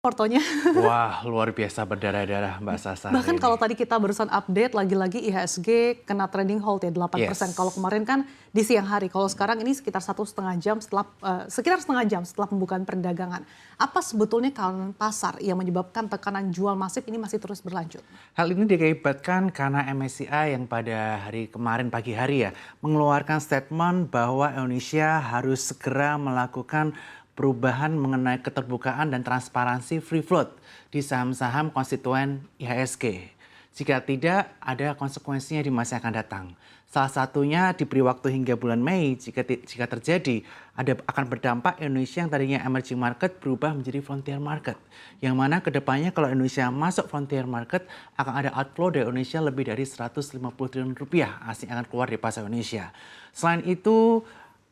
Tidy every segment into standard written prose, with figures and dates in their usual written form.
Portonya. Wah, luar biasa berdarah-darah Mbak Sasa hari Bahkan ini. kalau tadi kita barusan update, lagi-lagi IHSG kena trading halt ya 8%. Yes. Kalau kemarin kan di siang hari, kalau sekarang ini sekitar sekitar setengah jam setelah pembukaan perdagangan. Apa sebetulnya kawanan pasar yang menyebabkan tekanan jual masif ini masih terus berlanjut? Hal ini diakibatkan karena MSCI yang pada hari kemarin pagi hari ya mengeluarkan statement bahwa Indonesia harus segera melakukan perubahan mengenai keterbukaan dan transparansi free float di saham-saham konstituen IHSG. Jika tidak, ada konsekuensinya di masa yang akan datang. Salah satunya diberi waktu hingga bulan Mei jika terjadi akan berdampak Indonesia yang tadinya emerging market berubah menjadi frontier market. Yang mana kedepannya kalau Indonesia masuk frontier market akan ada outflow dari Indonesia lebih dari 150 triliun rupiah asing akan keluar dari pasar Indonesia. Selain itu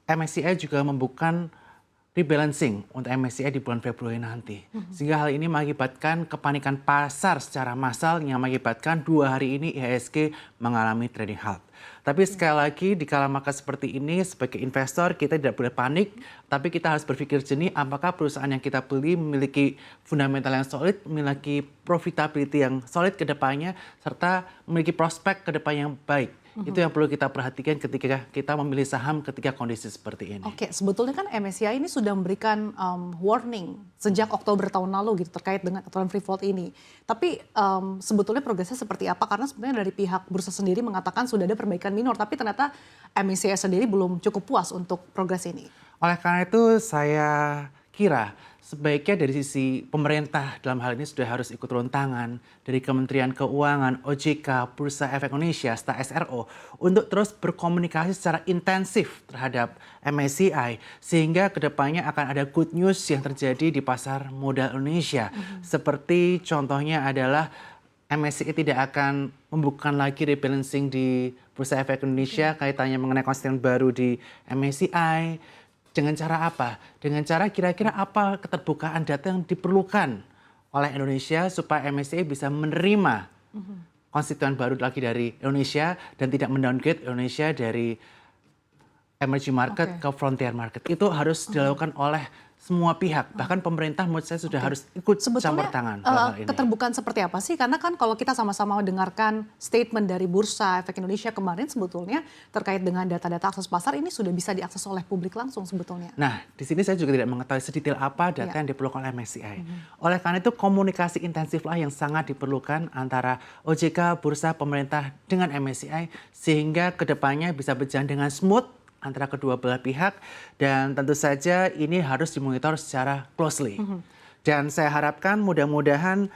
MSCI juga membuka rebalancing untuk MSCI di bulan Februari nanti. Sehingga hal ini mengakibatkan kepanikan pasar secara massal yang mengakibatkan 2 hari ini IHSG mengalami trading halt. Tapi sekali lagi di kala market seperti ini sebagai investor kita tidak boleh panik, tapi kita harus berpikir jernih apakah perusahaan yang kita beli memiliki fundamental yang solid, memiliki profitability yang solid ke depannya, serta memiliki prospek ke depan yang baik. Itu yang perlu kita perhatikan ketika kita memilih saham ketika kondisi seperti ini. Oke, sebetulnya kan MSCI ini sudah memberikan warning sejak Oktober tahun lalu gitu terkait dengan aturan free float ini. Tapi sebetulnya progresnya seperti apa? Karena sebenarnya dari pihak bursa sendiri mengatakan sudah ada perbaikan minor, tapi ternyata MSCI sendiri belum cukup puas untuk progres ini. Oleh karena itu saya kira sebaiknya dari sisi pemerintah dalam hal ini sudah harus ikut turun tangan dari Kementerian Keuangan, OJK, Bursa Efek Indonesia, serta SRO untuk terus berkomunikasi secara intensif terhadap MSCI sehingga kedepannya akan ada good news yang terjadi di pasar modal Indonesia. Seperti contohnya adalah MSCI tidak akan membuka lagi rebalancing di Bursa Efek Indonesia kaitannya mengenai konstituen baru di MSCI. Dengan cara apa? Dengan cara kira-kira apa keterbukaan data yang diperlukan oleh Indonesia supaya MSCI bisa menerima konstituen baru lagi dari Indonesia dan tidak mendowngrade Indonesia dari emerging market ke frontier market. Itu harus dilakukan oleh semua pihak, bahkan pemerintah menurut saya sudah harus ikut campur tangan dalam hal ini. Keterbukaan seperti apa sih? Karena kan kalau kita sama-sama mendengarkan statement dari Bursa Efek Indonesia kemarin sebetulnya terkait dengan data-data akses pasar ini sudah bisa diakses oleh publik langsung sebetulnya. Nah, di sini saya juga tidak mengetahui sedetail apa data yang diperlukan oleh MSCI. Oleh karena itu komunikasi intensiflah yang sangat diperlukan antara OJK, Bursa, pemerintah dengan MSCI sehingga kedepannya bisa berjalan dengan smooth antara kedua belah pihak dan tentu saja ini harus dimonitor secara closely. Dan saya harapkan mudah-mudahan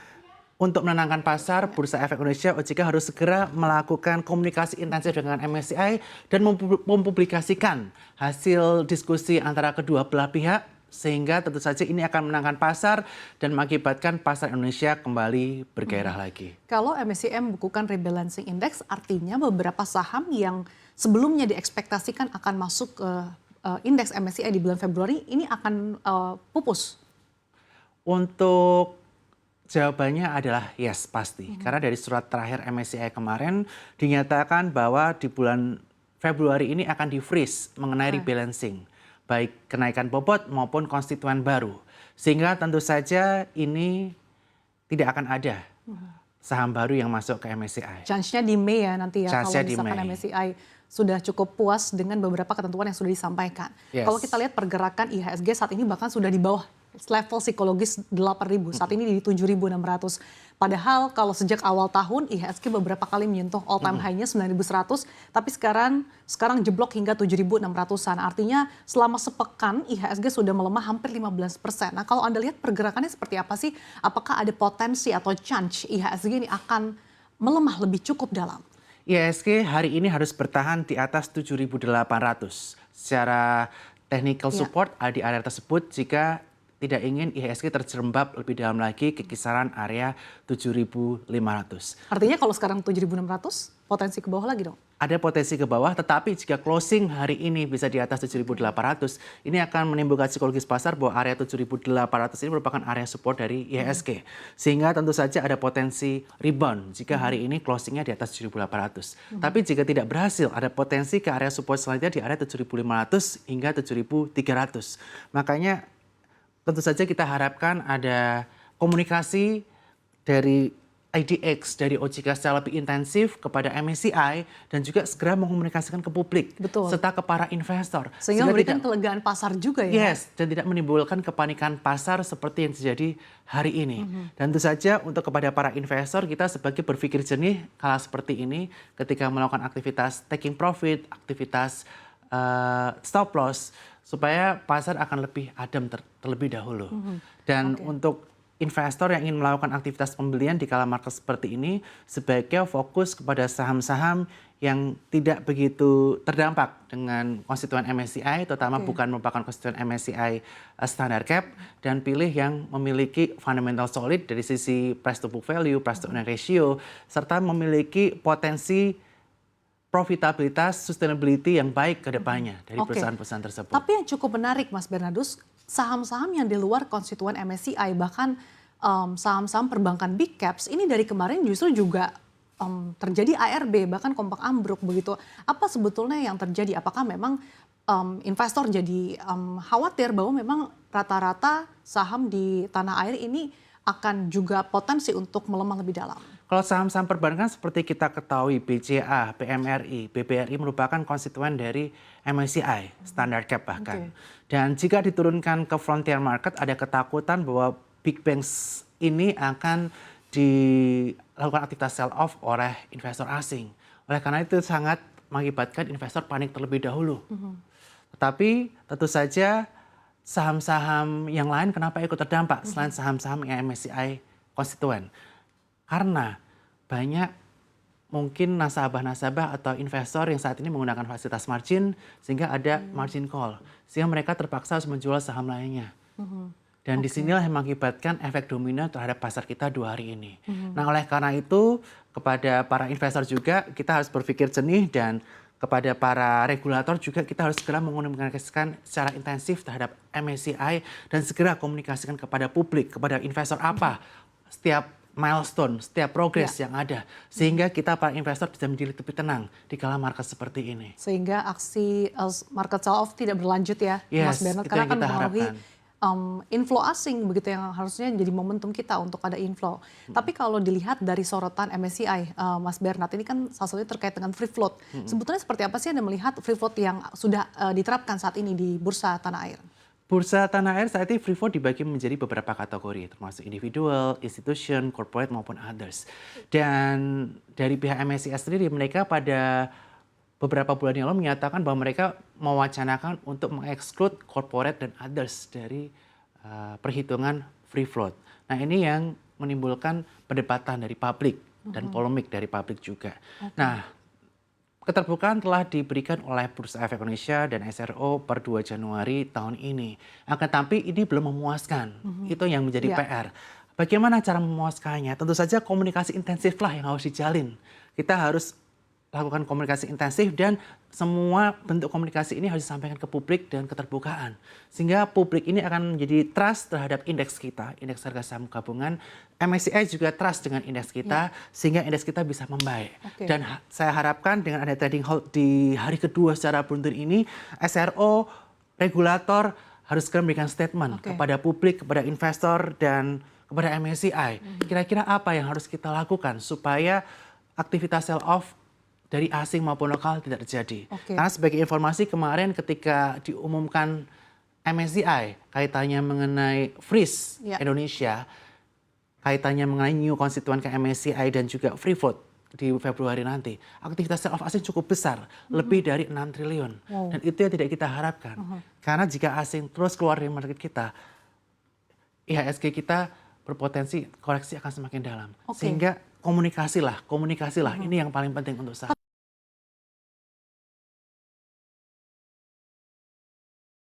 untuk menenangkan pasar, Bursa Efek Indonesia OJK harus segera melakukan komunikasi intensif dengan MSCI dan mempublikasikan hasil diskusi antara kedua belah pihak sehingga tentu saja ini akan menenangkan pasar dan mengakibatkan pasar Indonesia kembali bergairah lagi. Kalau MSCI membukukan rebalancing index artinya beberapa saham yang sebelumnya diekspektasikan akan masuk ke indeks MSCI di bulan Februari ini akan pupus. Untuk jawabannya adalah yes pasti. Karena dari surat terakhir MSCI kemarin dinyatakan bahwa di bulan Februari ini akan di-freeze mengenai rebalancing. Baik kenaikan bobot maupun konstituen baru. Sehingga tentu saja ini tidak akan ada saham baru yang masuk ke MSCI. Chance-nya di Mei ya nanti ya kalau Chance-nya di misalkan Mei. MSCI sudah cukup puas dengan beberapa ketentuan yang sudah disampaikan. Yes. Kalau kita lihat pergerakan IHSG saat ini bahkan sudah di bawah level psikologis 8.000. Saat ini di 7.600. Padahal kalau sejak awal tahun IHSG beberapa kali menyentuh all time high-nya 9.100, tapi sekarang jeblok hingga 7.600-an. Artinya selama sepekan IHSG sudah melemah hampir 15%. Nah, kalau Anda lihat pergerakannya seperti apa sih? Apakah ada potensi atau chance IHSG ini akan melemah lebih cukup dalam? IHSG hari ini harus bertahan di atas 7.800. Secara technical support di area tersebut jika tidak ingin IHSG terjerembab lebih dalam lagi ke kisaran area 7.500. Artinya kalau sekarang 7.600, potensi ke bawah lagi dong? Ada potensi ke bawah, tetapi jika closing hari ini bisa di atas 7.800, ini akan menimbulkan psikologis pasar bahwa area 7.800 ini merupakan area support dari IHSG. Sehingga tentu saja ada potensi rebound jika hari ini closingnya di atas 7.800. Tapi jika tidak berhasil, ada potensi ke area support selanjutnya di area 7.500 hingga 7.300. Makanya tentu saja kita harapkan ada komunikasi dari IDX, dari OJK secara lebih intensif kepada MSCI dan juga segera mengkomunikasikan ke publik, Betul. serta ke para investor. Sehingga memberikan kelegaan pasar juga ya. Yes, dan tidak menimbulkan kepanikan pasar seperti yang terjadi hari ini. Dan tentu saja untuk kepada para investor, kita sebagai berpikir jernih kala seperti ini ketika melakukan aktivitas taking profit, aktivitas stop loss, supaya pasar akan lebih adem terlebih dahulu. Dan untuk investor yang ingin melakukan aktivitas pembelian di kala market seperti ini, sebaiknya fokus kepada saham-saham yang tidak begitu terdampak dengan konstituen MSCI, terutama bukan merupakan konstituen MSCI standard cap, dan pilih yang memiliki fundamental solid dari sisi price to book value, price to earning ratio, serta memiliki potensi profitabilitas, sustainability yang baik ke depannya dari perusahaan-perusahaan tersebut. Tapi yang cukup menarik Mas Bernardus, saham-saham yang di luar konstituen MSCI, bahkan saham-saham perbankan big caps, ini dari kemarin justru juga terjadi ARB, bahkan kompak ambruk begitu. Apa sebetulnya yang terjadi? Apakah memang investor jadi khawatir bahwa memang rata-rata saham di tanah air ini akan juga potensi untuk melemah lebih dalam? Kalau saham-saham perbankan seperti kita ketahui BCA, PMRI, BBRI merupakan konstituen dari MSCI, standard cap bahkan. Dan jika diturunkan ke frontier market, ada ketakutan bahwa big banks ini akan dilakukan aktivitas sell off oleh investor asing. Oleh karena itu sangat mengakibatkan investor panik terlebih dahulu. Tetapi tentu saja saham-saham yang lain kenapa ikut terdampak selain saham-saham yang MSCI konstituen? Karena banyak mungkin nasabah-nasabah atau investor yang saat ini menggunakan fasilitas margin sehingga ada margin call. Sehingga mereka terpaksa harus menjual saham lainnya. Dan disinilah yang mengakibatkan efek domino terhadap pasar kita 2 hari ini. Nah oleh karena itu kepada para investor juga kita harus berpikir jernih dan kepada para regulator juga kita harus segera mengkomunikasikan secara intensif terhadap MSCI dan segera komunikasikan kepada publik, kepada investor apa setiap milestone, setiap progres yang ada. Sehingga kita para investor bisa menjadi lebih tenang di kala market seperti ini. Sehingga aksi market sell off tidak berlanjut ya, Mas Bernard. Karena akan mempengaruhi inflow asing begitu yang harusnya jadi momentum kita untuk ada inflow. Tapi kalau dilihat dari sorotan MSCI, Mas Bernard, ini kan salah satunya terkait dengan free float. Sebetulnya seperti apa sih Anda melihat free float yang sudah diterapkan saat ini di bursa tanah air? Bursa tanah air saat ini free float dibagi menjadi beberapa kategori, termasuk individual, institution, corporate maupun others. Dan dari pihak MSCI sendiri mereka pada beberapa bulan yang lalu menyatakan bahwa mereka mewacanakan untuk mengeksklud corporate dan others dari perhitungan free float. Nah ini yang menimbulkan perdebatan dari publik dan polemik dari publik juga. Nah keterbukaan telah diberikan oleh Bursa Efek Indonesia dan SRO per 2 Januari tahun ini. Akan tapi ini belum memuaskan. Itu yang menjadi PR. Bagaimana cara memuaskannya? Tentu saja komunikasi intensif lah yang harus dijalin. Kita harus lakukan komunikasi intensif dan semua bentuk komunikasi ini harus disampaikan ke publik dan keterbukaan. Sehingga publik ini akan menjadi trust terhadap indeks kita, indeks harga saham gabungan. MSCI juga trust dengan indeks kita, sehingga indeks kita bisa membaik. Dan saya harapkan dengan ada trading halt di hari kedua secara beruntun ini, SRO, regulator harus segera memberikan statement kepada publik, kepada investor, dan kepada MSCI. Kira-kira apa yang harus kita lakukan supaya aktivitas sell off dari asing maupun lokal tidak terjadi. Karena sebagai informasi kemarin ketika diumumkan MSCI kaitannya mengenai freeze Indonesia, kaitannya mengenai new konstituen ke MSCI dan juga free float di Februari nanti, aktivitas sell off asing cukup besar, lebih dari 6 triliun. Dan itu yang tidak kita harapkan. Karena jika asing terus keluar dari market kita, IHSG kita berpotensi koreksi akan semakin dalam. Sehingga komunikasilah, ini yang paling penting untuk saya.